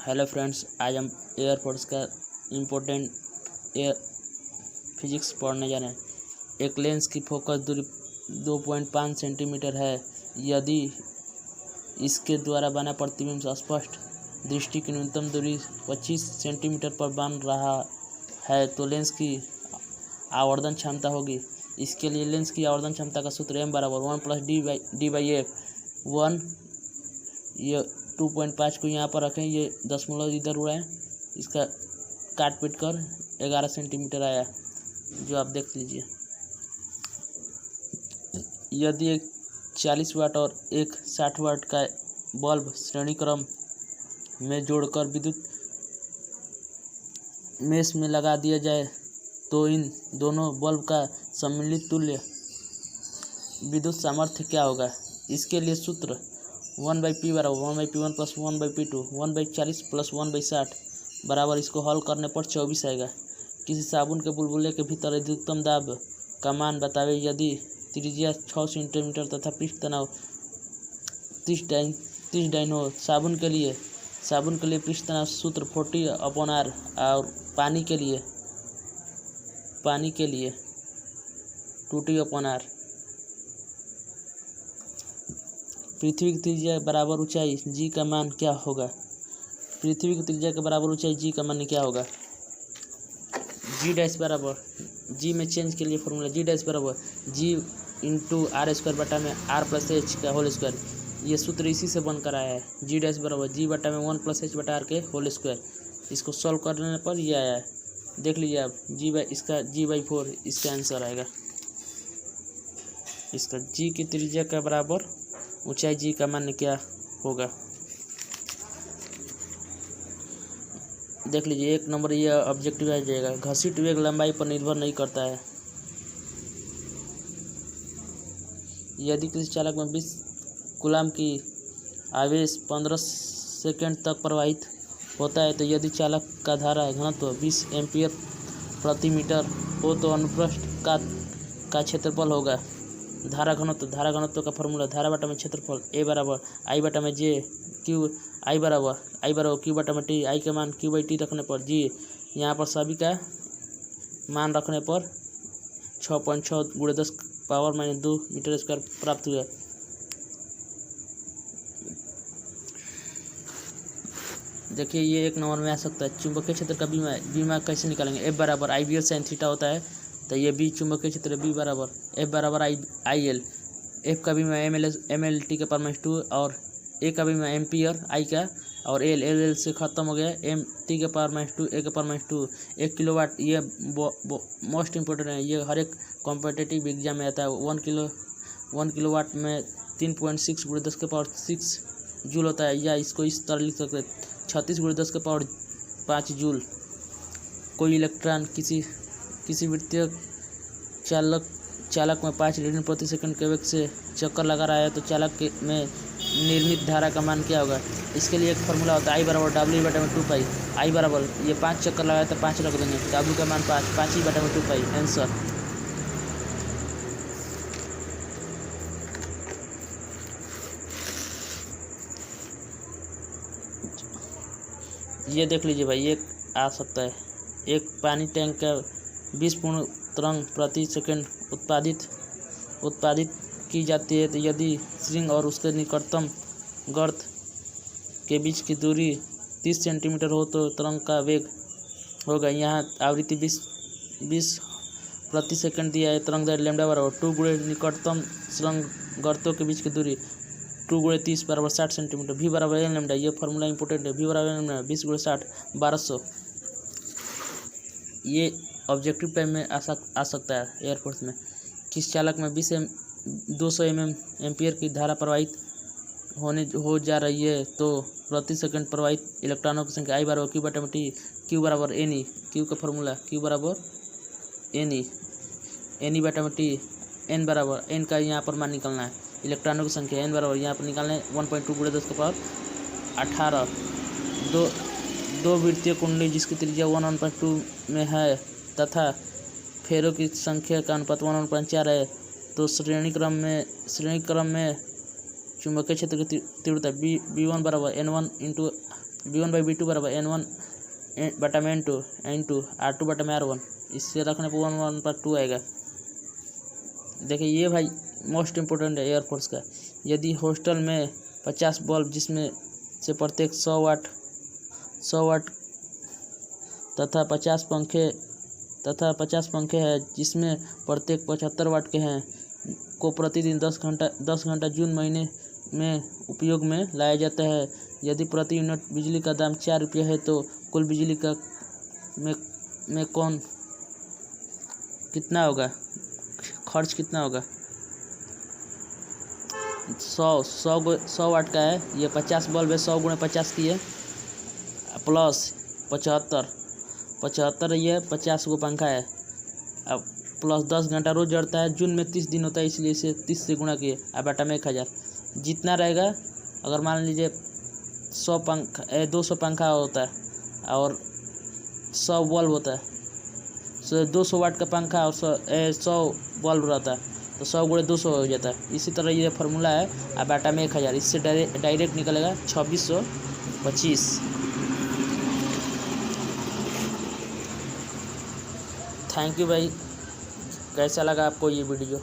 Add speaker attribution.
Speaker 1: Hello friends, आज हम air force का इम्पोर्टेंट एयर फिजिक्स पढ़ने जा रहे हैं। एक लेंस की फोकस दूरी 2.5 सेंटीमीटर है। यदि इसके द्वारा बना प्रतिबिंब स्पष्ट दृष्टि की न्यूनतम दूरी 25 सेंटीमीटर पर बन रहा है तो लेंस की आवर्धन क्षमता होगी। इसके लिए लेंस की आवर्धन क्षमता का सूत्र m बराबर 1 + d/f 1। ये 2.5 को यहाँ पर रखें, ये दशमलव इधर उड़ाएं, इसका काट पीट कर 11 सेंटीमीटर आया, जो आप देख लीजिए। यदि एक 40 वाट और एक 60 वाट का बल्ब श्रेणी क्रम में जोड़कर विद्युत मेष में लगा दिया जाए तो इन दोनों बल्ब का सम्मिलित तुल्य विद्युत सामर्थ्य क्या होगा। इसके लिए सूत्र 1/p बराबर 1/p1 + 1/p2 1/40 + 1/60 बराबर। इसको हल करने पर 24 आएगा। किसी साबुन के बुलबुले के भीतर अधिकतम दाब का मान बतावे। यदि त्रिज्या 6 सेंटीमीटर तथा पृष्ठ तनाव 30 डाइन हो। साबुन के लिए पृष्ठ तनाव सूत्र 40/r और पानी के लिए 2t/r। पृथ्वी की त्रिज्या बराबर ऊंचाई g का मान क्या होगा। पृथ्वी की त्रिज्या के बराबर ऊंचाई g का मान क्या होगा। g डैश बराबर g में चेंज के लिए फॉर्मूला g डैश बराबर g × r² बटा में r + h का होल स्क्वायर। ये सूत्र इसी से बनकर आया है। g डैश बराबर g बटा में 1 + h बटा r के होल स्क्वायर। इसको सॉल्व करने पर ये आया है, देख लीजिए आप। g/4 इसका आंसर आएगा। इसका g की त्रिज्या के बराबर ऊंचाई g का मान क्या होगा, देख लीजिए। 1 नंबर ये ऑब्जेक्टिव आ जाएगा। घसीट वेग लंबाई पर निर्भर नहीं करता है। यदि किसी चालक में 20 कूलाम की आवेश 15 सेकंड तक प्रवाहित होता है तो यदि चालक का धारा घनत्व 20 एम्पीयर प्रति मीटर हो तो अनुप्रस्थ का क्षेत्रफल होगा। धारा घनत्व का फॉर्मूला धारा बटा में क्षेत्रफल a बराबर I बटा में j q I बराबर q बटा में t। I के मान q/t रखने पर g यहाँ पर सभी का मान रखने पर 6.6 × 10⁻² मीटर स्क्वायर प्राप्त हुआ। देखिए, ये 1 नंबर में आ सकता है। चुंबकीय क्षेत्र का बीमा कैसे निकालेंगे। F बराबर IBL sin थीटा होता है, तो ये B चुंबकीय क्षेत्र B बराबर F बराबर IL। F का बीमा mL/2 और A का बीमा एम्पियर I का, और L से ख़त्म हो गया M/2 A/2 1 किलोवाट। ये मोस्ट इम्पोर्टेंट है, ये हर एक कॉम्पिटिटिव एग्जाम में आता है। 1 किलोवाट में 3.6 × 10⁻6 जूल होता है, या इसको इस तरह लिख सकते हैं 36 × 10⁻5 जूल। कोई इलेक्ट्रॉन किसी वृत्तीय चालक में 5 रेडियन प्रति सेकंड के वेग से चक्कर लगा रहा है तो चालक में निर्मित धारा का मान क्या होगा। इसके लिए एक फार्मूला होता है I बराबर W बटा में 2π। I बराबर ये 5 चक्कर लगाया तो 5 रख देंगे, W का मान 5 ही बटा में 2π आंसर। ये देख लीजिए भाई, ये आ सकता है। एक पानी टैंक का 20 पूर्ण तरंग प्रति सेकंड उत्पादित की जाती है तो यदि स्प्रिंग और उसके निकटतम गर्त के बीच की दूरी 30 सेंटीमीटर हो तो तरंग का वेग होगा। यहाँ आवृत्ति 20 प्रति सेकंड दिया है। तरंग दैर्घ्य लैम्डा बराबर 2 × निकटतम सुरंग गर्तों के बीच की दूरी 2 × 30 बराबर 60 सेंटीमीटर। V बराबर n लैम्डा, ये फार्मूला इंपोर्टेंट है। V बराबर n लैम्डा 20 × 60 1200। ये ऑब्जेक्टिव टाइम में आ सकता है एयरफोर्स में। किस चालक में 200 एम्पीयर की धारा प्रवाहित हो जा रही है तो प्रति सेकंड प्रवाहित इलेक्ट्रॉनों की संख्या I बराबर q बटा में t। q बराबर ne, q का फॉर्मूला q बराबर ne बटा में t। n बराबर n का यहाँ पर मान निकालना है। इलेक्ट्रॉनों की संख्या n बराबर यहाँ पर निकालना है 1.2 × 10⁻18। दो वृत्तीय कुंडली जिसकी त्रिज्या 1/2 में है तथा फेरों की संख्या का अनुपात 1/4 है तो श्रेणी क्रम में चुंबकीय क्षेत्र की तीव्रता B1 बराबर N1 × V1/V2 बराबर N1 बटा में N2 R2 बटा में R1, इससे रखने पर 1/2 आएगा। देखिए ये भाई मोस्ट इम्पोर्टेंट है एयरफोर्स का। यदि हॉस्टल में 50 बल्ब जिसमें से प्रत्येक 100 वाट तथा 50 पंखे हैं जिसमें प्रत्येक 75 वाट के हैं को प्रतिदिन 10 घंटा जून महीने में उपयोग में लाया जाता है। यदि प्रति यूनिट बिजली का दाम 4 रुपये है तो कुल बिजली का में कौन कितना होगा, खर्च कितना होगा। 100 वाट का है, ये 50 बल्ब है, 100 × 50 की है प्लस 75 ये 50 को पंखा है, अब प्लस 10 घंटा रोज जड़ता है। जून में 30 दिन होता है इसलिए इसे 30 से गुणा किए, अब बटा में 1000 जितना रहेगा। अगर मान लीजिए 200 पंखा होता है और 100 बल्ब होता है, 200 वाट का पंखा और 100 बल्ब रहता है तो 100 × 200 हो जाता है। इसी तरह ये फार्मूला है, अब बटा में 1000, इससे डायरेक्ट निकलेगा 2625। थैंक यू भाई, कैसा लगा आपको ये वीडियो।